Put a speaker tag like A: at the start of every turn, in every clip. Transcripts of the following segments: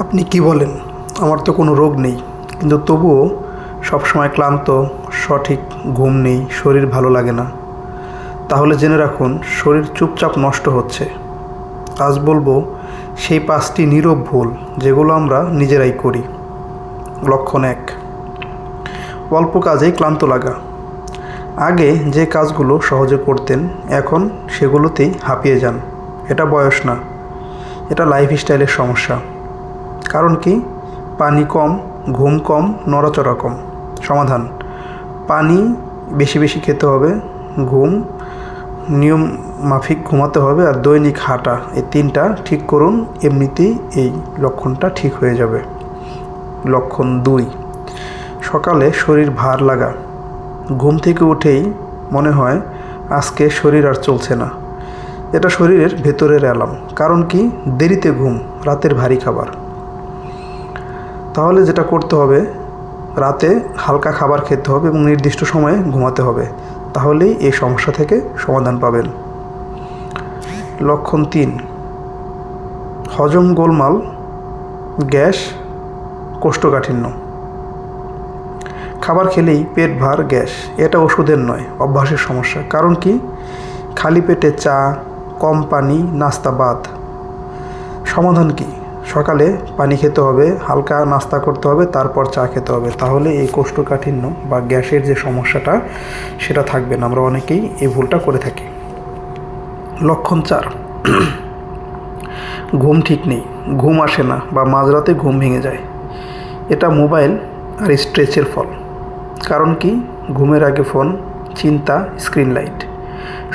A: আপনি কি বলেন? আমার তো কোনো রোগ নেই, কিন্তু তবুও সবসময় ক্লান্ত, সঠিক ঘুম নেই, শরীর ভালো লাগে না। তাহলে জেনে রাখুন, শরীর চুপচাপ নষ্ট হচ্ছে। আজ বলবো সেই 5টি নীরব ভুল যেগুলো আমরা নিজেরাই করি। লক্ষণ 1, অল্প কাজেই ক্লান্ত লাগা। আগে যে কাজগুলো সহজে করতেন, এখন সেগুলোতেই হাঁপিয়ে যান। এটা বয়স না, এটা লাইফস্টাইলের সমস্যা। কারণ কি? পানি কম, ঘুম কম, নড়াচড়া কম। সমাধান: পানি বেশি বেশি খেতে হবে, ঘুম নিয়ম মাফিক ঘুমাতে হবে, আর দৈনিক হাঁটা। এই 3টা ঠিক করুন, এমনিতেই এই লক্ষণটা ঠিক হয়ে যাবে। লক্ষণ 2, সকালে শরীর ভার লাগা। ঘুম থেকে উঠেই মনে হয় আজকে শরীর আর চলছে না। এটা শরীরের ভেতরের অ্যালার্ম। কারণ কি? দেরিতে ঘুম, রাতের ভারী খাবার। তাহলে যেটা করতে হবে, রাতে হালকা খাবার খেতে হবে এবং নির্দিষ্ট সময়ে ঘুমাতে হবে। তাহলেই এই সমস্যা থেকে সমাধান পাবেন। লক্ষণ 3, হজম গোলমাল, গ্যাস, কোষ্ঠকাঠিন্য। খাবার খেলেই পেট ভার, গ্যাস। এটা ওষুধের নয়, অভ্যাসের সমস্যা। কারণ কি? খালি পেটে চা, কম পানি, নাস্তা বাদ। সমাধান কি? সকালে পানি খেতে হবে, হালকা নাস্তা করতে হবে, তারপর চা খেতে হবে। তাহলে এই কোষ্ঠকাঠিন্য বা গ্যাসের যে সমস্যাটা, সেটা থাকবে না। আমরা অনেকেই এই ভুলটা করে থাকি। লক্ষণ 4, ঘুম ঠিক নেই, ঘুম আসে না বা মাঝরাতে ঘুম ভেঙে যায়। এটা মোবাইল আর স্ট্রেসের ফল। কারণ কি? ঘুমের আগে ফোন, চিন্তা, স্ক্রিন লাইট।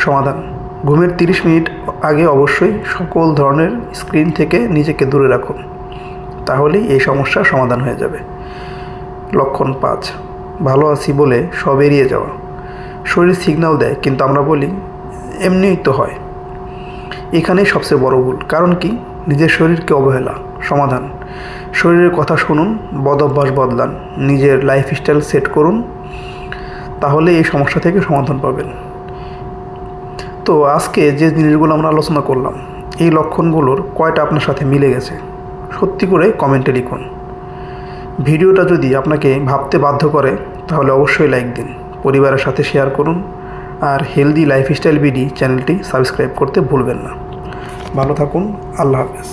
A: সমাধান: ঘুমের 30 মিনিট আগে অবশ্যই সকল ধরনের স্ক্রিন থেকে নিজেকে দূরে রাখুন। তাহলেই এই সমস্যার সমাধান হয়ে যাবে। লক্ষণ 5, ভালো আছি বলে সব এড়িয়ে যাওয়া। শরীর সিগন্যাল দেয়, কিন্তু আমরা বলি এমনিই তো হয়। এখানেই সবচেয়ে বড় ভুল। কারণ কি? নিজের শরীরকে অবহেলা। সমাধান: শরীরের কথা শুনুন, বদ অভ্যাস বদলান, নিজের লাইফস্টাইল সেট করুন। তাহলে এই সমস্যা থেকে সমাধান পাবেন। তো আজকে যে জিনিসগুলো আমরা আলোচনা করলাম, এই লক্ষণগুলোর কয়টা আপনার সাথে মিলে গেছে? সত্যি করে কমেন্টে লিখুন। ভিডিওটা যদি আপনাকে ভাবতে বাধ্য করে, তাহলে অবশ্যই লাইক দিন, পরিবারের সাথে শেয়ার করুন, আর হেলদি লাইফস্টাইল বিডি চ্যানেলটি সাবস্ক্রাইব করতে ভুলবেন না। ভালো থাকুন। আল্লাহ হাফেজ।